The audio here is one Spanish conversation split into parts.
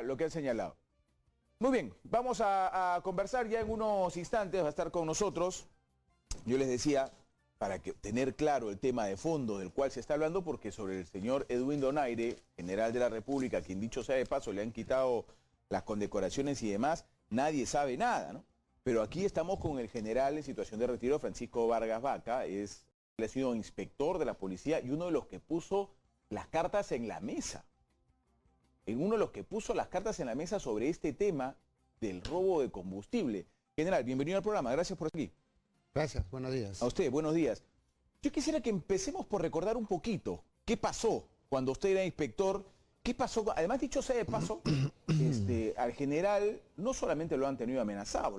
lo que han señalado. Muy bien, vamos a conversar ya en unos instantes, va a estar con nosotros. Yo les decía, para tener claro el tema de fondo del cual se está hablando, porque sobre el señor Edwin Donaire, general de la República, quien dicho sea de paso, le han quitado las condecoraciones y demás, nadie sabe nada, ¿no? Pero aquí estamos con el general en situación de retiro, Francisco Vargas Vaca, él ha sido inspector de la policía y uno de los que puso las cartas en la mesa. Uno de los que puso las cartas en la mesa sobre este tema del robo de combustible. General, bienvenido al programa, gracias por estar aquí. Gracias, buenos días. A usted, buenos días. Yo quisiera que empecemos por recordar un poquito qué pasó cuando usted era inspector, qué pasó, además dicho sea de paso, al general no solamente lo han tenido amenazado,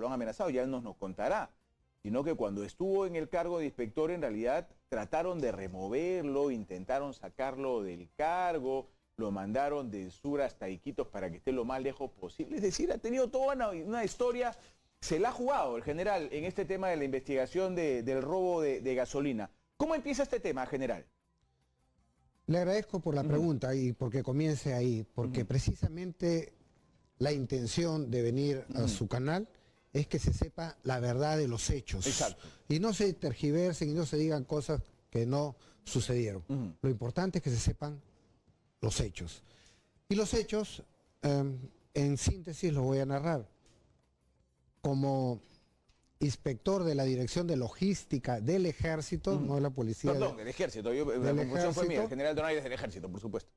ya él nos contará, sino que cuando estuvo en el cargo de inspector en realidad trataron de removerlo, intentaron sacarlo del cargo, lo mandaron de Sur hasta Iquitos para que esté lo más lejos posible. Es decir, ha tenido toda una historia, se la ha jugado el general en este tema de la investigación del robo de gasolina. ¿Cómo empieza este tema, general? Le agradezco por la pregunta y porque comience ahí, porque precisamente la intención de venir a su canal es que se sepa la verdad de los hechos. Exacto. Y no se tergiversen y no se digan cosas que no sucedieron. Lo importante es que se sepan los hechos. Y los hechos, en síntesis, los voy a narrar. Como inspector de la Dirección de Logística del Ejército, no de la Policía. Perdón, del Ejército. La confusión fue mía, el general Donaire es del Ejército, por supuesto.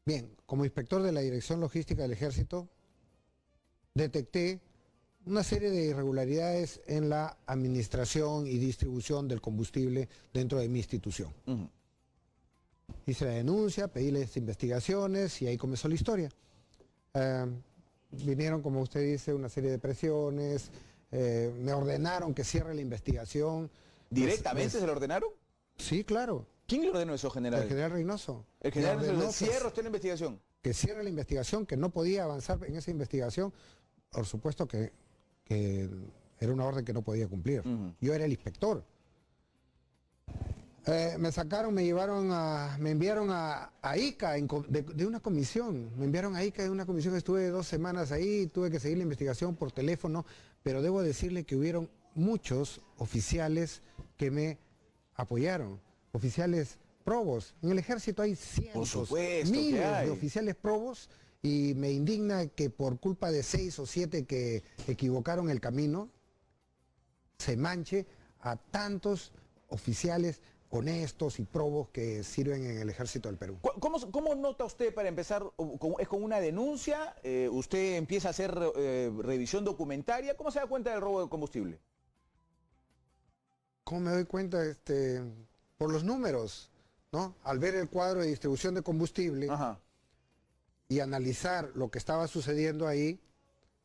Bien, como inspector de la Dirección Logística del Ejército, detecté una serie de irregularidades en la administración y distribución del combustible dentro de mi institución. Hice la denuncia, pedí las investigaciones y ahí comenzó la historia. Vinieron, como usted dice, una serie de presiones, me ordenaron que cierre la investigación. ¿Directamente se lo ordenaron? Sí, claro. ¿Quién le ordenó eso, general? El general Reynoso. El general Reynoso cierra usted la investigación. Que cierre la investigación, que no podía avanzar en esa investigación. Por supuesto que era una orden que no podía cumplir. Yo era el inspector. Me sacaron, me enviaron a ICA de una comisión. Me enviaron a ICA de una comisión, estuve 2 semanas ahí, tuve que seguir la investigación por teléfono, pero debo decirle que hubieron muchos oficiales que me apoyaron, oficiales probos. En el ejército hay cientos, miles de oficiales probos y me indigna que por culpa de 6 o 7 que equivocaron el camino, se manche a tantos oficiales honestos y probos que sirven en el Ejército del Perú. ¿Cómo nota usted, para empezar, es con una denuncia? ¿Usted empieza a hacer revisión documentaria? ¿Cómo se da cuenta del robo de combustible? ¿Cómo me doy cuenta? Por los números, ¿no? Al ver el cuadro de distribución de combustible y analizar lo que estaba sucediendo ahí,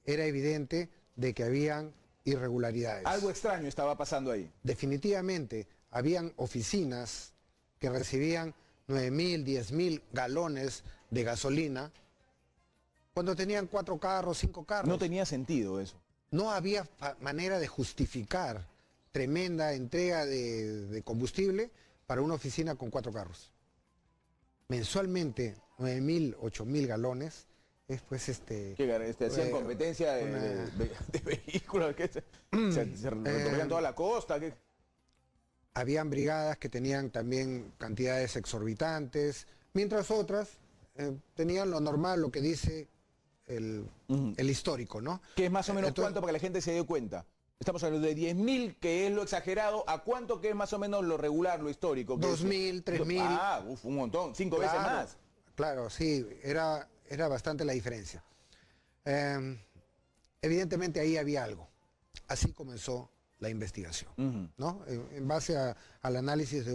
era evidente de que habían irregularidades. Algo extraño estaba pasando ahí. Definitivamente. Habían oficinas que recibían 9.000, 10.000 galones de gasolina cuando tenían 4 carros, 5 carros. No tenía sentido eso. No había manera de justificar tremenda entrega de combustible para una oficina con 4 carros. Mensualmente, 9.000, 8.000 galones. Es pues hacían competencia de vehículos que se recorrían toda la costa. Habían brigadas que tenían también cantidades exorbitantes, mientras otras tenían lo normal, lo que dice el histórico, ¿no? Que es más o menos cuánto para que la gente se dé cuenta. Estamos hablando de 10.000, que es lo exagerado, ¿a cuánto que es más o menos lo regular, lo histórico? 2.000, 3.000. Ah, un montón, 5 veces más. Claro, sí, era bastante la diferencia. Evidentemente ahí había algo. Así comenzó la investigación, ¿no? En base al análisis de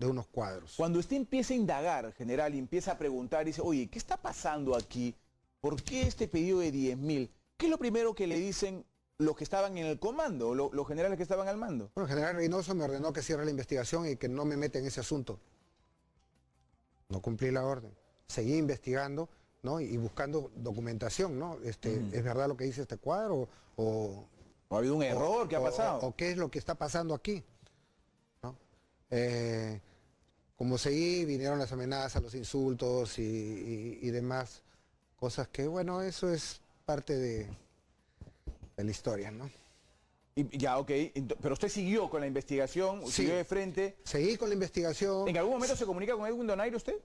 unos cuadros. Cuando usted empieza a indagar, general, y empieza a preguntar, y dice, oye, ¿qué está pasando aquí? ¿Por qué este pedido de 10.000? ¿Qué es lo primero que le dicen los que estaban en el comando, los generales que estaban al mando? Bueno, el general Reynoso me ordenó que cierre la investigación y que no me meta en ese asunto. No cumplí la orden. Seguí investigando, ¿no? Y buscando documentación, ¿no? ¿Es verdad lo que dice este cuadro? ¿O ha habido un error? ¿Qué ha pasado? ¿O qué es lo que está pasando aquí? ¿No? Como seguí, vinieron las amenazas, los insultos y demás. Cosas que, bueno, eso es parte de la historia, ¿no? Y ya, ok. Pero usted siguió con la investigación, Sí. siguió de frente. Seguí con la investigación. ¿En algún momento se comunica con Edwin Donaire usted?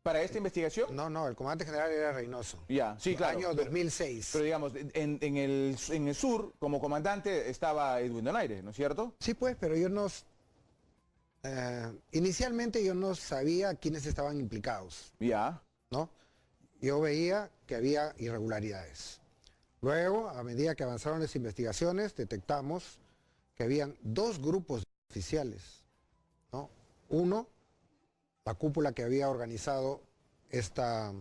¿Para esta investigación? No, el comandante general era Reynoso. Ya, sí, claro. Año 2006. Pero digamos, en el sur, como comandante, estaba Edwin Donaire, ¿no es cierto? Sí, pues, pero yo no... inicialmente yo no sabía quiénes estaban implicados, Ya. ¿no? Yo veía que había irregularidades. Luego, a medida que avanzaron las investigaciones, detectamos que habían dos grupos de oficiales, ¿no? Uno, la cúpula que había organizado este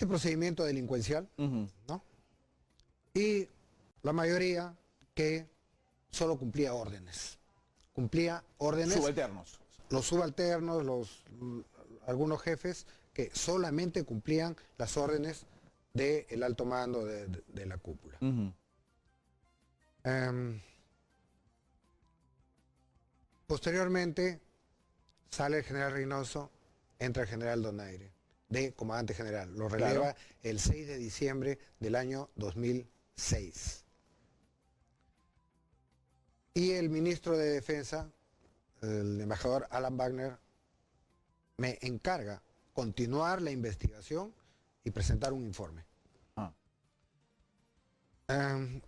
procedimiento delincuencial, ¿no? Y la mayoría que solo cumplía órdenes. Cumplía órdenes. Subalternos. Los subalternos, algunos jefes que solamente cumplían las órdenes del alto mando de la cúpula. Posteriormente sale el general Reynoso, entra el general Donaire, de comandante general. Lo releva el 6 de diciembre del año 2006. Y el ministro de Defensa, el embajador Alan Wagner, me encarga continuar la investigación y presentar un informe.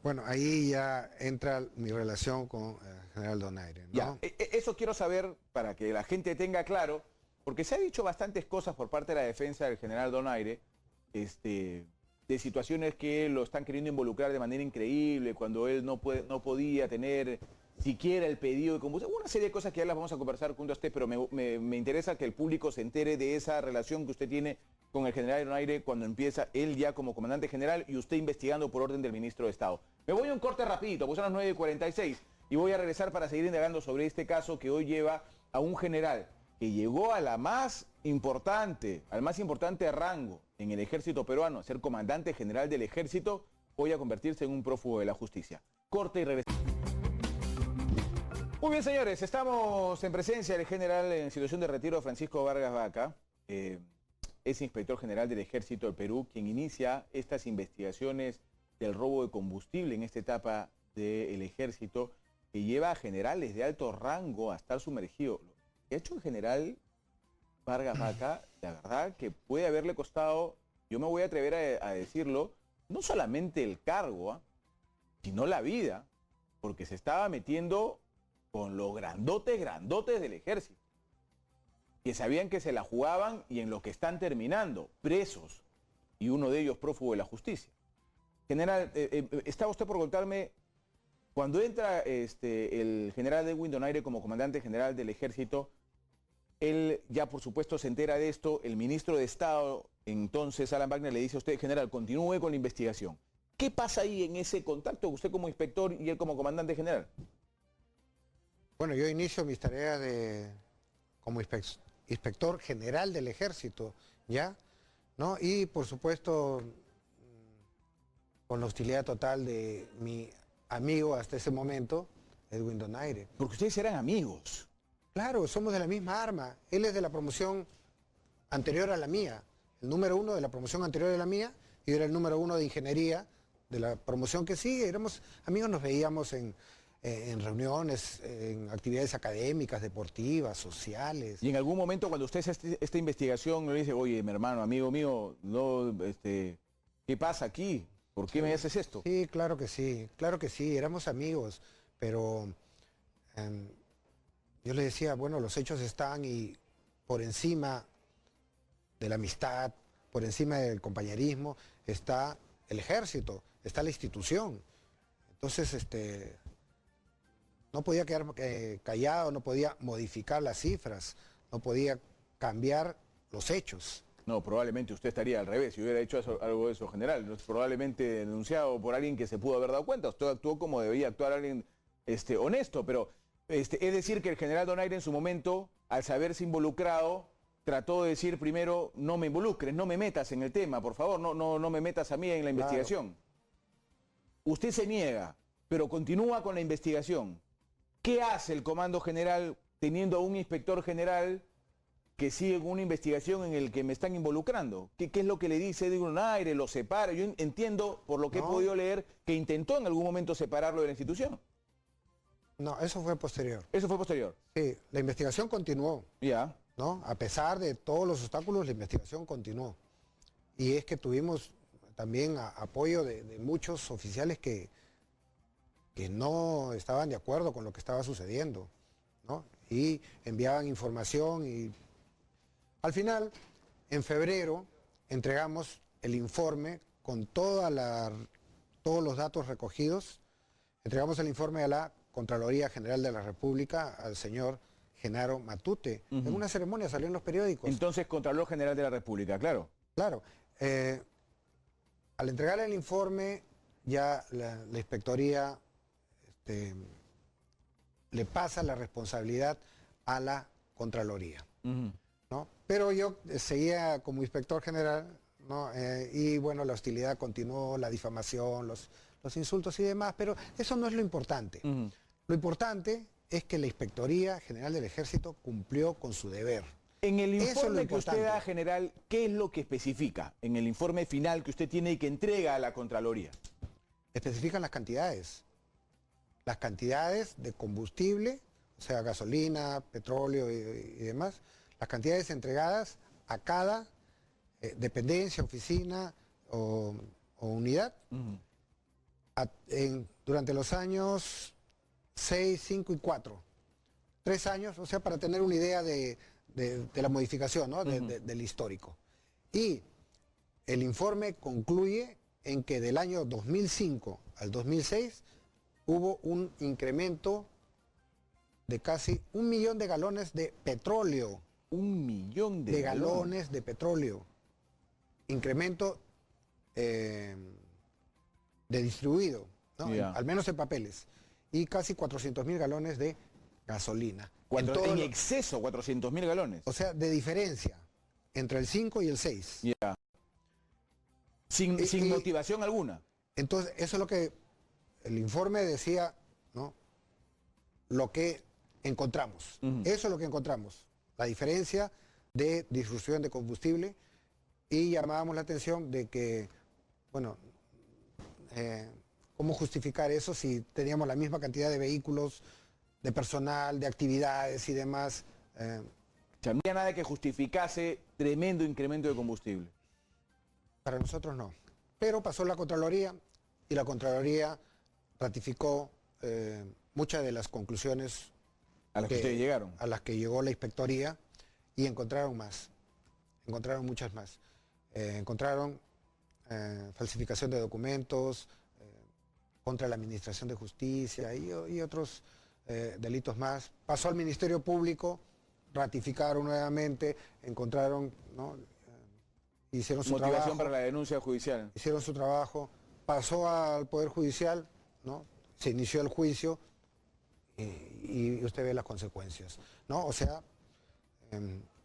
Bueno, ahí ya entra mi relación con el general Donaire, ¿no? Ya, eso quiero saber para que la gente tenga claro, porque se ha dicho bastantes cosas por parte de la defensa del general Donaire, de situaciones que lo están queriendo involucrar de manera increíble, cuando él no podía tener siquiera el pedido de combustible. Una serie de cosas que ya las vamos a conversar junto a usted, pero me interesa que el público se entere de esa relación que usted tiene con el general Donaire cuando empieza él ya como comandante general y usted investigando por orden del ministro de Estado. Me voy a un corte rapidito, pues son las 9:46 y voy a regresar para seguir indagando sobre este caso que hoy lleva a un general que llegó a la más importante, al más importante rango en el ejército peruano, a ser comandante general del ejército, hoy a convertirse en un prófugo de la justicia. Corte y regresamos. Muy bien, señores, estamos en presencia del general en situación de retiro, Francisco Vargas Vaca. Es inspector general del Ejército del Perú, quien inicia estas investigaciones del robo de combustible en esta etapa del Ejército, que lleva a generales de alto rango a estar sumergido. Lo que ha hecho el general Vargas Vaca, la verdad que puede haberle costado, yo me voy a atrever a decirlo, no solamente el cargo, sino la vida, porque se estaba metiendo con los grandotes del Ejército, que sabían que se la jugaban y en lo que están terminando, presos, y uno de ellos prófugo de la justicia. General, estaba usted por contarme, cuando entra el general Edwin Donaire como comandante general del Ejército, él ya por supuesto se entera de esto, el ministro de Estado, entonces Alan Wagner, le dice a usted, general, continúe con la investigación. ¿Qué pasa ahí en ese contacto, usted como inspector y él como comandante general? Bueno, yo inicio mis tareas como inspector general del Ejército, ¿ya? ¿No? Y por supuesto, con la hostilidad total de mi amigo hasta ese momento, Edwin Donaire. Porque ustedes eran amigos. Claro, somos de la misma arma. Él es de la promoción anterior a la mía, el número 1 de la promoción anterior a la mía, y yo era el número 1 de ingeniería de la promoción que sigue. Éramos amigos, nos veíamos en reuniones, en actividades académicas, deportivas, sociales. Y en algún momento cuando usted hace esta investigación le dice, oye, mi hermano, amigo mío, no, ¿qué pasa aquí? ¿Por qué me haces esto? Sí, claro que sí, éramos amigos, pero yo le decía, bueno, los hechos están y por encima de la amistad, por encima del compañerismo, está el Ejército, está la institución. Entonces, no podía quedar callado, no podía modificar las cifras, no podía cambiar los hechos. No, probablemente usted estaría al revés, si hubiera hecho algo de eso, general. Probablemente denunciado por alguien que se pudo haber dado cuenta. Usted actuó como debería actuar alguien honesto, pero es decir que el general Donaire en su momento, al saberse involucrado, trató de decir primero, no me involucres, no me metas en el tema, por favor, no me metas a mí en la investigación. Usted se niega, pero continúa con la investigación. ¿Qué hace el comando general teniendo a un inspector general que siguen una investigación en el que me están involucrando. ¿Qué es lo que le dice Edwin Donaire? ¿Lo separa? Yo entiendo, por lo que he podido leer, que intentó en algún momento separarlo de la institución. No, eso fue posterior. Eso fue posterior. Sí, la investigación continuó. Ya. ¿No? A pesar de todos los obstáculos, la investigación continuó. Y es que tuvimos también apoyo de muchos oficiales que no estaban de acuerdo con lo que estaba sucediendo, ¿no? Y enviaban información y al final, en febrero, entregamos el informe con todos los datos recogidos. Entregamos el informe a la Contraloría General de la República, al señor Genaro Matute. En una ceremonia salió en los periódicos. Entonces, Contralor General de la República, claro. Claro. Al entregar el informe, ya la inspectoría le pasa la responsabilidad a la Contraloría, ¿no? Pero yo seguía como inspector general, ¿no? Y bueno, la hostilidad continuó, la difamación, los insultos y demás, pero eso no es lo importante. Lo importante es que la Inspectoría General del Ejército cumplió con su deber. En el informe que usted da, general, ¿qué es lo que especifica? En el informe final que usted tiene y que entrega a la Contraloría. Especifican las cantidades. Las cantidades de combustible, o sea, gasolina, petróleo y demás, las cantidades entregadas a cada dependencia, oficina o unidad durante los años 6, 5 y 4. 3 años, o sea, para tener una idea de la modificación, ¿no? Del histórico. Y el informe concluye en que del año 2005 al 2006 hubo un incremento de casi 1 millón de galones de petróleo. 1 millón de galones de petróleo. Incremento de distribuido, ¿no? Al menos en papeles. Y casi 400.000 galones de gasolina. En exceso, 400.000 galones. O sea, de diferencia entre el 5 y el 6. Ya. Sin motivación alguna. Entonces, eso es lo que el informe decía, ¿no? Lo que encontramos. Eso es lo que encontramos. La diferencia de distribución de combustible, y llamábamos la atención de que, bueno, ¿cómo justificar eso si teníamos la misma cantidad de vehículos, de personal, de actividades y demás? No había nada que justificase tremendo incremento de combustible. Para nosotros no. Pero pasó la Contraloría y la Contraloría ratificó muchas de las conclusiones a las que ustedes llegaron. A las que llegó la inspectoría, y encontraron más. Encontraron muchas más. Encontraron falsificación de documentos, contra la Administración de Justicia y otros delitos más. Pasó al Ministerio Público, ratificaron nuevamente, encontraron, ¿no? Hicieron su trabajo. Motivación para la denuncia judicial. Hicieron su trabajo, pasó al Poder Judicial, ¿no? Se inició el juicio y usted ve las consecuencias, ¿no? O sea,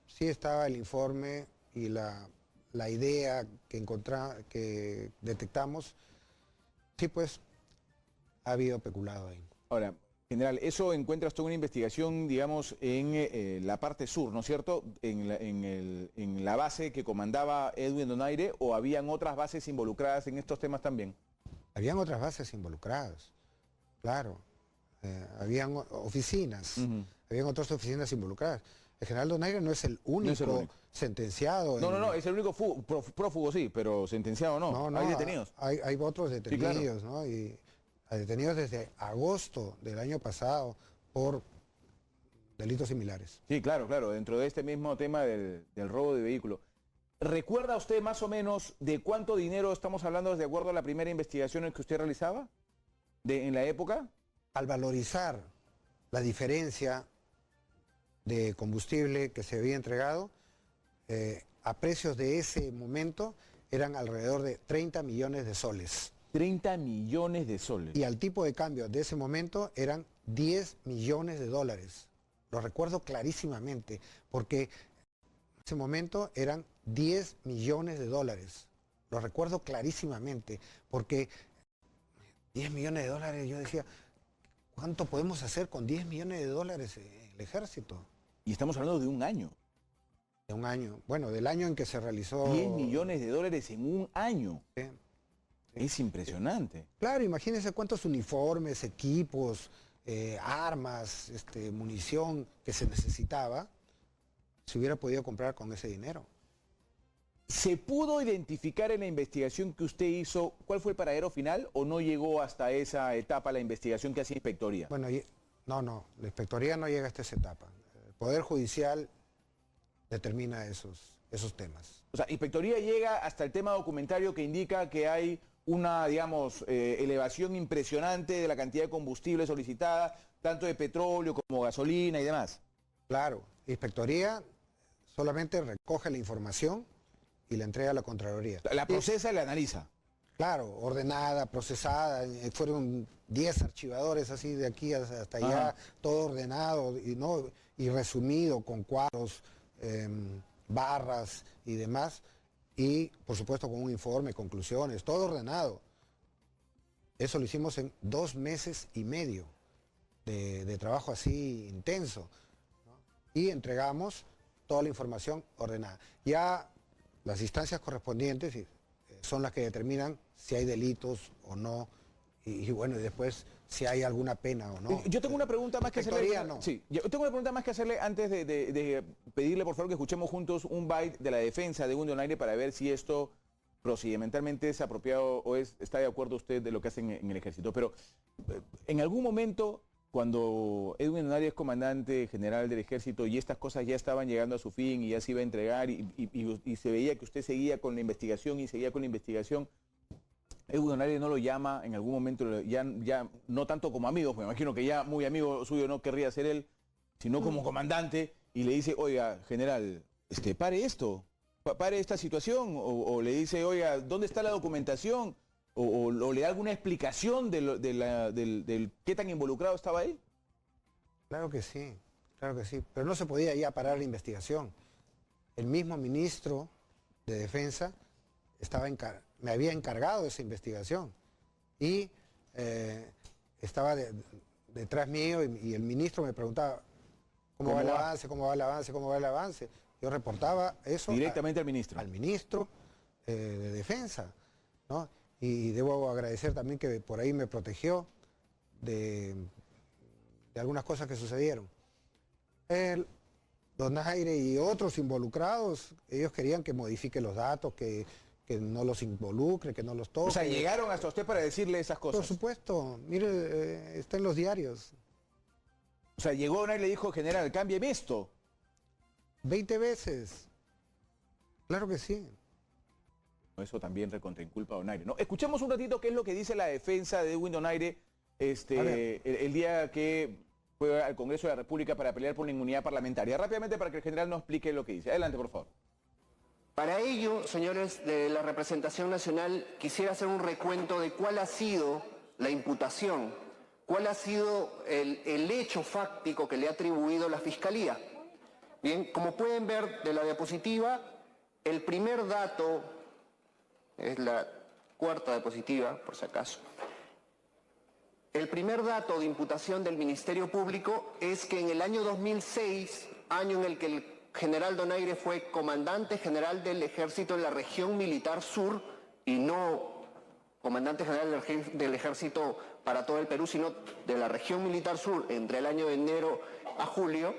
sí estaba el informe y la idea que detectamos, sí, pues ha habido peculado ahí. Ahora, general, eso encuentra usted una investigación, digamos, en la parte sur, ¿no es cierto? En la base que comandaba Edwin Donaire, ¿o habían otras bases involucradas en estos temas también? Habían otras bases involucradas, claro. Habían oficinas, habían otras oficinas involucradas. El general Donaire no es el único, sentenciado. No, es el único prófugo, sí, pero sentenciado no. ¿Hay detenidos? Hay otros detenidos, sí, claro. ¿no? Y hay detenidos desde agosto del año pasado por delitos similares. Sí, claro, dentro de este mismo tema del robo de vehículo. ¿Recuerda usted más o menos de cuánto dinero estamos hablando de acuerdo a la primera investigación que usted realizaba en la época? Al valorizar la diferencia de combustible que se había entregado, a precios de ese momento eran alrededor de 30 millones de soles. 30 millones de soles. Y al tipo de cambio de ese momento eran 10 millones de dólares. Lo recuerdo clarísimamente, porque en ese momento eran 10 millones de dólares. Lo recuerdo clarísimamente, porque 10 millones de dólares, yo decía, ¿cuánto podemos hacer con 10 millones de dólares en el ejército? Y estamos hablando de un año. De un año. Bueno, del año en que se realizó... 10 millones de dólares en un año. Sí. Es impresionante. Claro, imagínense cuántos uniformes, equipos, armas, munición que se necesitaba, se hubiera podido comprar con ese dinero. ¿Se pudo identificar en la investigación que usted hizo cuál fue el paradero final o no llegó hasta esa etapa la investigación que hacía Inspectoría? Bueno, no, la Inspectoría no llega hasta esa etapa. El Poder Judicial determina esos temas. O sea, Inspectoría llega hasta el tema documentario que indica que hay una, digamos, elevación impresionante de la cantidad de combustible solicitada, tanto de petróleo como gasolina y demás. Claro, Inspectoría solamente recoge la información y la entrega a la Contraloría. La procesa y la analiza. Claro, ordenada, procesada, fueron 10 archivadores así de aquí hasta allá, todo ordenado y resumido con cuadros, barras y demás, y por supuesto con un informe, conclusiones, todo ordenado. Eso lo hicimos en 2 meses y medio de trabajo así intenso, ¿no? Y entregamos toda la información ordenada. Ya las instancias correspondientes son las que determinan si hay delitos o no, y bueno, y después si hay alguna pena o no. Yo tengo una pregunta más que hacerle. No. Sí, yo tengo una pregunta más que hacerle antes de pedirle por favor que escuchemos juntos un byte de la defensa de Edwin Donaire para ver si esto procedimentalmente es apropiado o está de acuerdo usted de lo que hacen en el ejército. Pero en algún momento, cuando Edwin Donaire es comandante general del ejército y estas cosas ya estaban llegando a su fin y ya se iba a entregar y se veía que usted seguía con la investigación y seguía con la investigación, Edwin Donaire no lo llama en algún momento, ya no tanto como amigo, porque me imagino que ya muy amigo suyo no querría ser él, sino como comandante, y le dice, oiga, general, pare esto, pare esta situación, o le dice, oiga, ¿dónde está la documentación? O le da alguna explicación del qué tan involucrado estaba él. Claro que sí, pero no se podía ya parar la investigación. El mismo ministro de Defensa me había encargado de esa investigación y estaba detrás mío y el ministro me preguntaba cómo va el avance, cómo va el avance, cómo va el avance. Yo reportaba eso directamente al ministro. Al ministro de Defensa, ¿no? Y debo agradecer también que por ahí me protegió de algunas cosas que sucedieron. Donaire y otros involucrados, ellos querían que modifique los datos, que no los involucre, que no los toque. O sea, llegaron hasta usted para decirle esas cosas. Por supuesto, mire, está en los diarios. O sea, llegó Donaire y le dijo, general, cámbieme esto. 20 veces. Claro que sí. Eso también recontrainculpa a Donaire, ¿no? Escuchemos un ratito qué es lo que dice la defensa de Edwin Donaire el día que fue al Congreso de la República para pelear por la inmunidad parlamentaria. Rápidamente para que el general nos explique lo que dice. Adelante, por favor. Para ello, señores de la representación nacional, quisiera hacer un recuento de cuál ha sido la imputación, cuál ha sido el hecho fáctico que le ha atribuido la Fiscalía. Bien, como pueden ver de la diapositiva, el primer dato, es la cuarta diapositiva, por si acaso. El primer dato de imputación del Ministerio Público es que en el año 2006, año en el que el general Donaire fue comandante general del Ejército en la región militar sur y no comandante general del Ejército para todo el Perú, sino de la región militar sur entre el año de enero a julio.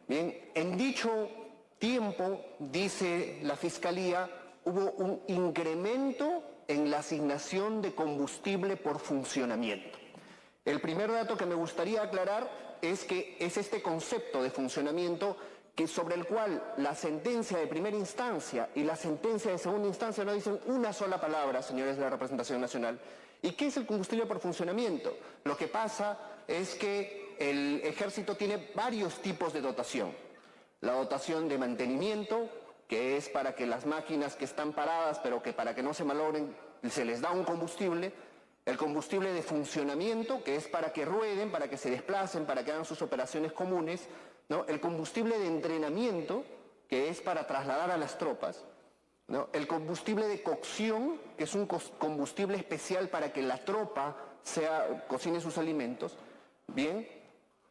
Bien, en dicho tiempo, dice la Fiscalía, hubo un incremento en la asignación de combustible por funcionamiento. El primer dato que me gustaría aclarar es que es este concepto de funcionamiento sobre el cual la sentencia de primera instancia y la sentencia de segunda instancia no dicen una sola palabra, señores de la representación nacional. ¿Y qué es el combustible por funcionamiento? Lo que pasa es que el Ejército tiene varios tipos de dotación. La dotación de mantenimiento, que es para que las máquinas que están paradas, pero que para que no se malogren, se les da un combustible. El combustible de funcionamiento, que es para que rueden, para que se desplacen, para que hagan sus operaciones comunes, ¿no? El combustible de entrenamiento, que es para trasladar a las tropas, ¿no? El combustible de cocción, que es un combustible especial para que la tropa cocine sus alimentos, ¿bien?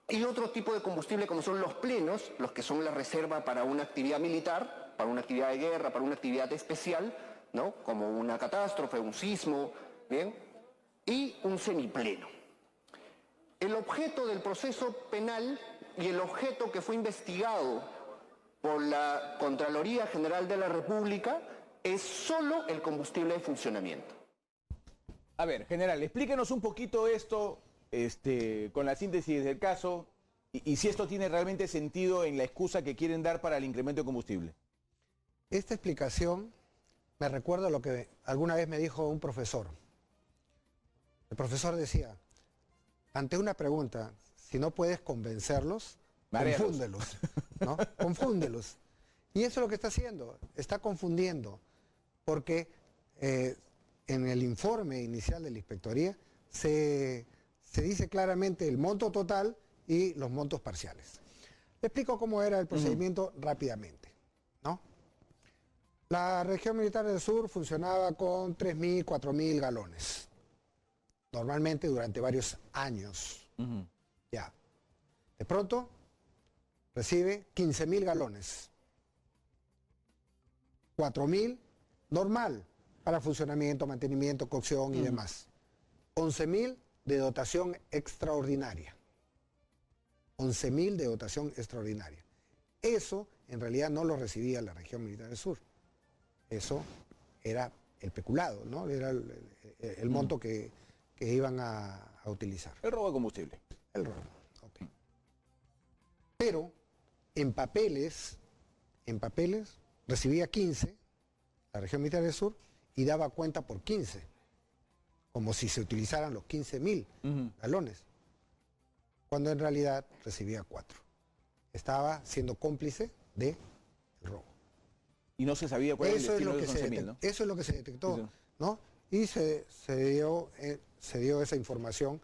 Y otro tipo de combustible como son los plenos, los que son la reserva para una actividad militar, para una actividad de guerra, para una actividad especial, ¿no? Como una catástrofe, un sismo, ¿bien? Y un semipleno. El objeto del proceso penal y el objeto que fue investigado por la Contraloría General de la República es solo el combustible de funcionamiento. A ver, general, explíquenos un poquito esto con la síntesis del caso y si esto tiene realmente sentido en la excusa que quieren dar para el incremento de combustible. Esta explicación me recuerda a lo que alguna vez me dijo un profesor. El profesor decía, ante una pregunta, si no puedes convencerlos, Maréalos. confúndelos, ¿no? Confúndelos. Y eso es lo que está haciendo, está confundiendo, porque en el informe inicial de la inspectoría se dice claramente el monto total y los montos parciales. Le explico cómo era el procedimiento rápidamente, ¿no? La región militar del sur funcionaba con 3.000, 4.000 galones, normalmente durante varios años. Ya. De pronto recibe 15.000 galones, 4.000 normal para funcionamiento, mantenimiento, cocción y demás. 11.000 de dotación extraordinaria. 11.000 de dotación extraordinaria. Eso en realidad no lo recibía la región militar del sur. Eso era el peculado, ¿no? Era el monto que iban a utilizar. El robo de combustible. El robo, ok. Pero en papeles recibía 15, la región militar del sur, y daba cuenta por 15, como si se utilizaran los 15.000 galones, cuando en realidad recibía 4. Estaba siendo cómplice del robo. Y no se sabía cuál era el Eso es destino lo de que esos 11.000, ¿no? Eso es lo que se detectó, Sí. ¿no? Y se dio esa información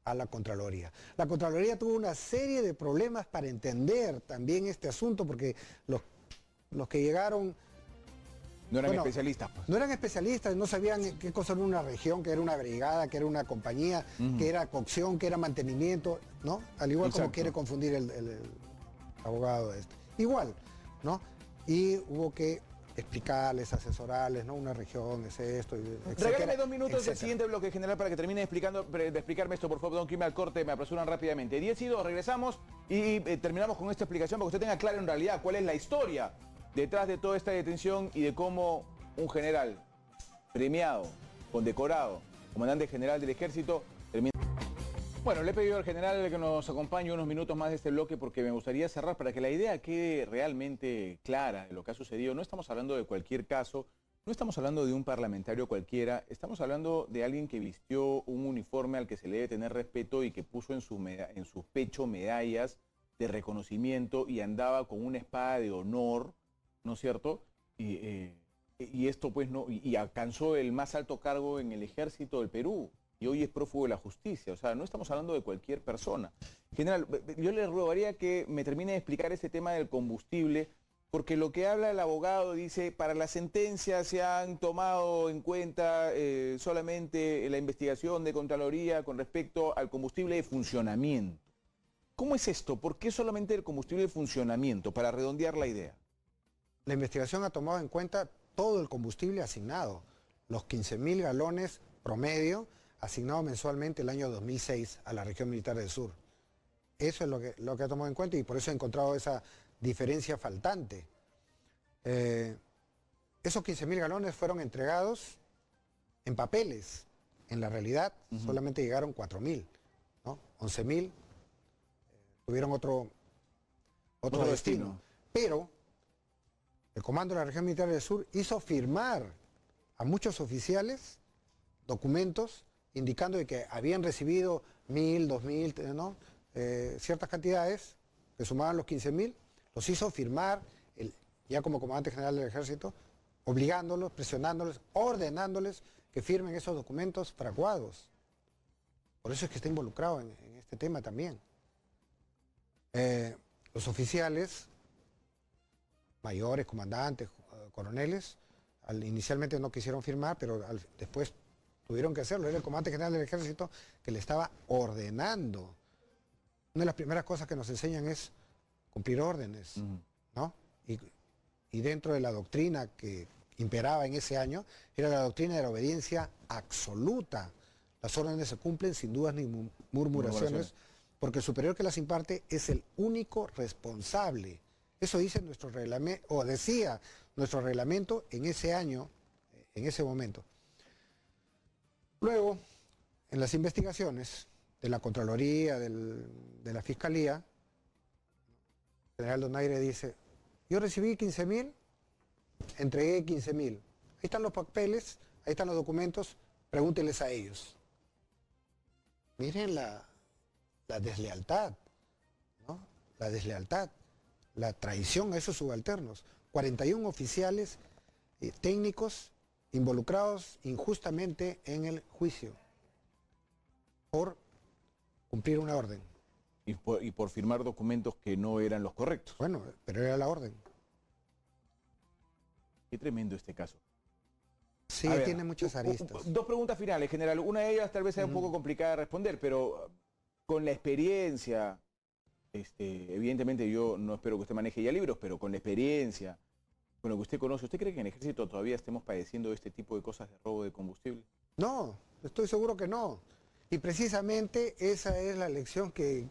a la Contraloría. La Contraloría tuvo una serie de problemas para entender también este asunto, porque los que llegaron... No eran bueno, especialistas, pues. No eran especialistas, no sabían qué cosa era una región, qué era una brigada, qué era una compañía, qué era cocción, qué era mantenimiento, ¿no? Al igual como Exacto. quiere confundir el abogado este. Igual, ¿no? Y hubo que explicarles, asesorarles, ¿no? Una región es esto, etcétera, Regálame 2 minutos del etcétera. siguiente bloque general para que termine de explicarme esto, por favor, don Kim, al corte, me apresuran rápidamente. 10 y 2, regresamos y terminamos con esta explicación para que usted tenga claro en realidad cuál es la historia detrás de toda esta detención y de cómo un general premiado, condecorado, comandante general del ejército, termina... Bueno, le he pedido al general que nos acompañe unos minutos más de este bloque porque me gustaría cerrar para que la idea quede realmente clara de lo que ha sucedido. No estamos hablando de cualquier caso, no estamos hablando de un parlamentario cualquiera, estamos hablando de alguien que vistió un uniforme al que se le debe tener respeto y que puso en su pecho medallas de reconocimiento y andaba con una espada de honor, ¿no es cierto? Y esto pues no, y alcanzó el más alto cargo en el ejército del Perú. Y hoy es prófugo de la justicia, o sea, no estamos hablando de cualquier persona. General, yo le rogaría que me termine de explicar ese tema del combustible, porque lo que habla el abogado dice, para la sentencia se han tomado en cuenta solamente la investigación de Contraloría con respecto al combustible de funcionamiento. ¿Cómo es esto? ¿Por qué solamente el combustible de funcionamiento? Para redondear la idea. La investigación ha tomado en cuenta todo el combustible asignado, los 15.000 galones promedio, asignado mensualmente el año 2006 a la región militar del sur. Eso es lo que ha tomado en cuenta y por eso he encontrado esa diferencia faltante. Esos 15.000 galones fueron entregados en papeles. En la realidad solamente llegaron 4.000, ¿no? 11.000 tuvieron otro destino. Pero el comando de la región militar del sur hizo firmar a muchos oficiales documentos indicando de que habían recibido 1.000, 2.000, ¿no? Ciertas cantidades que sumaban los 15.000, los hizo firmar ya como comandante general del ejército, obligándolos, presionándoles, ordenándoles que firmen esos documentos fraguados. Por eso es que está involucrado en este tema también. Los oficiales, mayores, comandantes, coroneles, inicialmente no quisieron firmar, pero después tuvieron que hacerlo. Era el comandante general del ejército que le estaba ordenando. Una de las primeras cosas que nos enseñan es cumplir órdenes, ¿no? Y y dentro de la doctrina que imperaba en ese año, era la doctrina de la obediencia absoluta. Las órdenes se cumplen sin dudas ni murmuraciones, porque el superior que las imparte es el único responsable. Eso dice nuestro reglamento, o decía nuestro reglamento en ese año, en ese momento. Luego, en las investigaciones de la Contraloría, de la Fiscalía, el general Donaire dice, yo recibí 15.000, entregué 15.000. Ahí están los papeles, ahí están los documentos, pregúntenles a ellos. Miren la deslealtad, ¿no? La deslealtad, la traición a esos subalternos. 41 oficiales técnicos involucrados injustamente en el juicio por cumplir una orden. Y por firmar documentos que no eran los correctos. Bueno, pero era la orden. Qué tremendo este caso. Sí, ver, tiene muchas aristas. Dos preguntas finales, general. Una de ellas tal vez sea un poco complicada de responder, pero con la experiencia, evidentemente yo no espero que usted maneje ya libros, pero con la experiencia, con lo que usted conoce, ¿usted cree que en el ejército todavía estemos padeciendo este tipo de cosas de robo de combustible? No, estoy seguro que no. Y precisamente esa es la lección que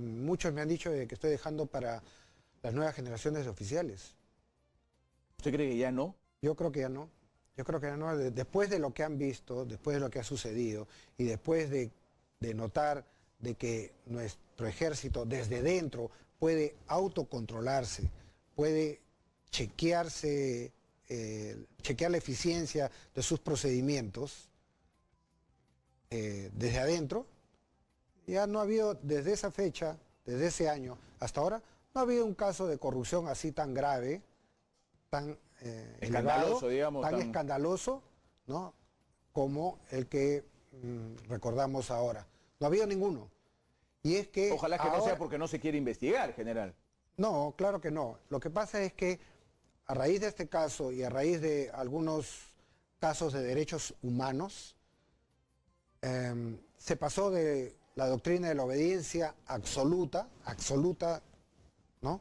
muchos me han dicho de que estoy dejando para las nuevas generaciones de oficiales. ¿Usted cree que ya no? Yo creo que ya no. Yo creo que ya no. Después de lo que han visto, después de lo que ha sucedido y después de notar de que nuestro ejército desde dentro puede autocontrolarse, puede chequearse, chequear la eficiencia de sus procedimientos desde adentro, ya no ha habido desde esa fecha, desde ese año hasta ahora, no ha habido un caso de corrupción así tan grave, tan escandaloso, elevado, digamos, tan escandaloso, ¿no? Como el que recordamos ahora. No ha habido ninguno. Y es que ojalá que no sea porque no se quiere investigar, general. No, claro que no. Lo que pasa es que a raíz de este caso y a raíz de algunos casos de derechos humanos, se pasó de la doctrina de la obediencia absoluta, ¿no?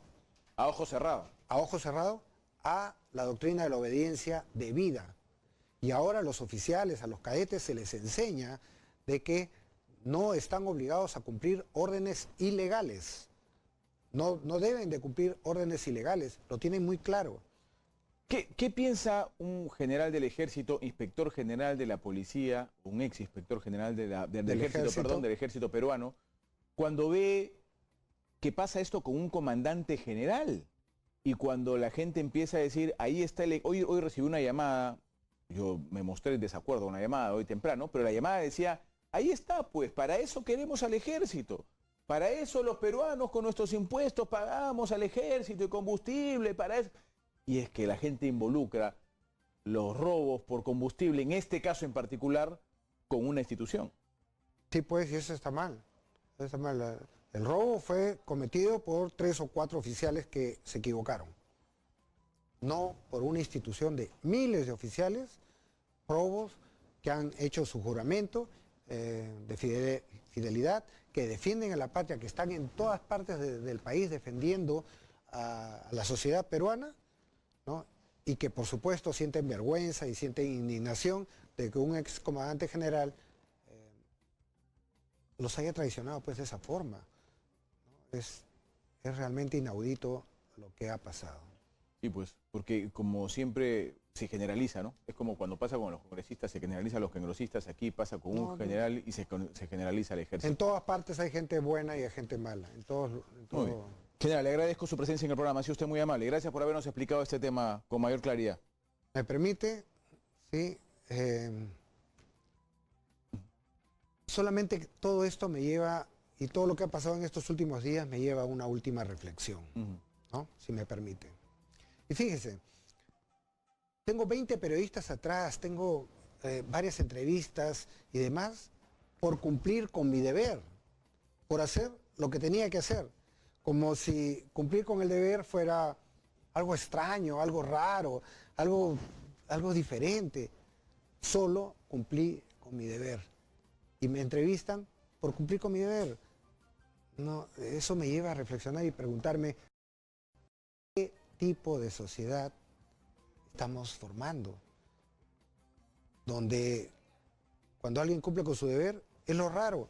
A ojo cerrado. A ojo cerrado, a la doctrina de la obediencia debida. Y ahora a los oficiales, a los cadetes se les enseña de que no están obligados a cumplir órdenes ilegales. No deben de cumplir órdenes ilegales, lo tienen muy claro. ¿Qué piensa un general del ejército, inspector general de la policía, un ex inspector general del ejército peruano, cuando ve que pasa esto con un comandante general? Y cuando la gente empieza a decir, ahí está hoy recibí una llamada, yo me mostré en desacuerdo con la llamada hoy temprano, pero la llamada decía, ahí está, pues, para eso queremos al ejército. Para eso los peruanos con nuestros impuestos pagamos al ejército y combustible, para eso. Y es que la gente involucra los robos por combustible, en este caso en particular, con una institución. Sí, pues, y eso está mal. Eso está mal. El robo fue cometido por 3 o 4 oficiales que se equivocaron. No por una institución de miles de oficiales, robos que han hecho su juramento de fidelidad, que defienden a la patria, que están en todas partes del país defendiendo a la sociedad peruana, ¿no? Y que por supuesto sienten vergüenza y sienten indignación de que un ex comandante general los haya traicionado pues de esa forma, ¿no? Es realmente inaudito lo que ha pasado. Sí, pues, porque como siempre se generaliza, ¿no? Es como cuando pasa con los congresistas, se generaliza a los congresistas, aquí pasa con un general y se generaliza al ejército. En todas partes hay gente buena y hay gente mala, en todo. General, le agradezco su presencia en el programa, ha sido usted muy amable. Gracias por habernos explicado este tema con mayor claridad. ¿Me permite? Sí. Solamente todo esto me lleva, y todo lo que ha pasado en estos últimos días me lleva a una última reflexión, ¿no? Si me permite. Y fíjese, tengo 20 periodistas atrás, tengo varias entrevistas y demás por cumplir con mi deber, por hacer lo que tenía que hacer. Como si cumplir con el deber fuera algo extraño, algo raro, algo diferente. Solo cumplí con mi deber. Y me entrevistan por cumplir con mi deber. No, eso me lleva a reflexionar y preguntarme qué tipo de sociedad estamos formando? Donde cuando alguien cumple con su deber es lo raro.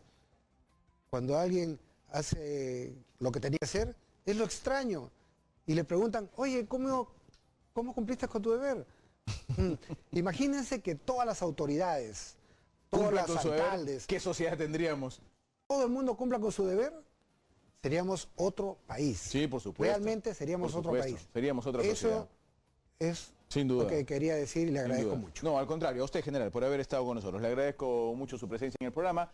Cuando alguien hace lo que tenía que hacer es lo extraño. Y le preguntan, oye, ¿cómo cumpliste con tu deber? Imagínense que todas las autoridades, todos Cumpla los con su deber, alcaldes, ¿qué sociedad tendríamos? todo el mundo cumpla con su deber, seríamos otro país. Sí, por supuesto. Realmente seríamos Por otro supuesto, país. seríamos otra sociedad. Eso es Sin duda. lo que quería decir y le Sin agradezco duda. mucho. No, al contrario, a usted, general, por haber estado con nosotros. Le agradezco mucho su presencia en el programa.